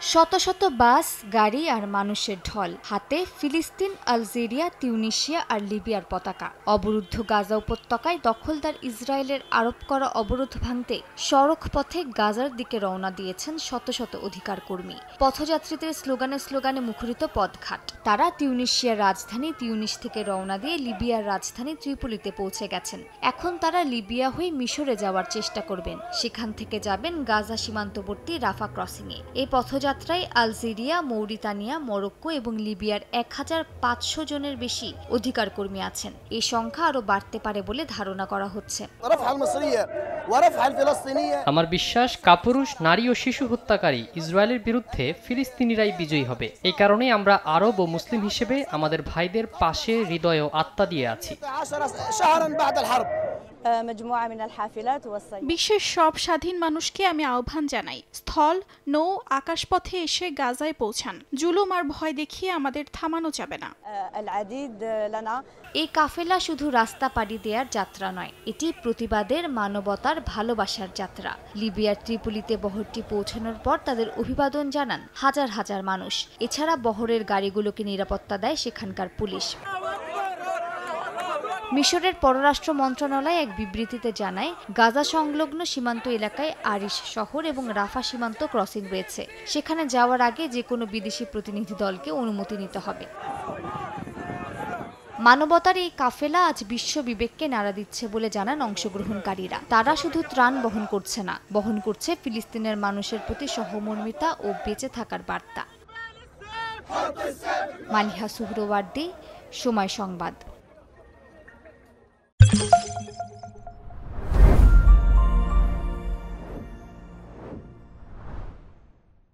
শত শত বাস, গাড়ি আর মানুষের ঢল, হাতে ফিলিস্তিন, আলজেরিয়া, তিউনিসিয়া আর লিবিয়ার পতাকা। অবরুদ্ধ গাজা উপত্যকায় দখলদার ইসরায়েলের আরোপ করা অবরোধ ভাঙতে সড়ক পথে গাজার দিকে রওনা দিয়েছেন শত শত অধিকার কর্মী। পথযাত্রীদের স্লোগানে স্লোগানে মুখরিত পথঘাট। তারা তিউনিসিয়ার রাজধানী তিউনিস থেকে রওনা দিয়ে লিবিয়ার রাজধানী ত্রিপোলিতে পৌঁছে গেছেন। এখন তারা লিবিয়া হয়ে মিশরে যাওয়ার চেষ্টা করবেন, সেখান থেকে যাবেন গাজা সীমান্তবর্তী রাফা ক্রসিংয়ে। এই পথযাত্রায় আলজেরিয়া, মৌরিতানিয়া, মরক্কো এবং লিবিয়ার ১৫০০ জনের বেশি অধিকার কর্মী আছেন। এই সংখ্যা আরও বাড়তে পারে বলে ধারণা করা হচ্ছে। আমার বিশ্বাস, কাপুরুষ, নারী ও শিশু হত্যাকারী ইসরায়েলের বিরুদ্ধে ফিলিস্তিনিরাই বিজয়ী হবে। এই কারণেই আমরা আরব ও মুসলিম হিসেবে আমাদের ভাইদের পাশে হৃদয় ও আত্মা দিয়ে আছি। বিশ্বের সব স্বাধীন মানুষকে আমি আহ্বান জানাই, স্থল, নৌ, আকাশপথে এসে গাজায় পৌঁছান। জুলুম আর ভয় দেখিয়ে আমাদের থামানো যাবে না। এই কাফেলা শুধু রাস্তা পাড়ি দেওয়ার যাত্রা নয়, এটি প্রতিবাদের, মানবতার, ভালোবাসার যাত্রা। লিবিয়ার ত্রিপোলিতে বহরটি পৌঁছানোর পর তাদের অভিবাদন জানান হাজার হাজার মানুষ। এছাড়া বহরের গাড়িগুলোকে নিরাপত্তা দেয় সেখানকার পুলিশ। মিশরের পররাষ্ট্র মন্ত্রণালয় এক বিবৃতিতে জানায়, গাজা সংলগ্ন সীমান্ত এলাকায় আরিশ শহর এবং রাফা সীমান্ত ক্রসিং রয়েছে। সেখানে যাওয়ার আগে যে কোনো বিদেশি প্রতিনিধি দলকে অনুমতি নিতে হবে। মানবতার এই কাফেলা আজ বিশ্ব বিবেককে নাড়া দিচ্ছে বলে জানান অংশগ্রহণকারীরা। তারা শুধু ত্রাণ বহন করছে না, বহন করছে ফিলিস্তিনের মানুষের প্রতি সহমর্মিতা ও বেঁচে থাকার বার্তা। মালিহা সুহরওয়ার্দী, সময় সংবাদ।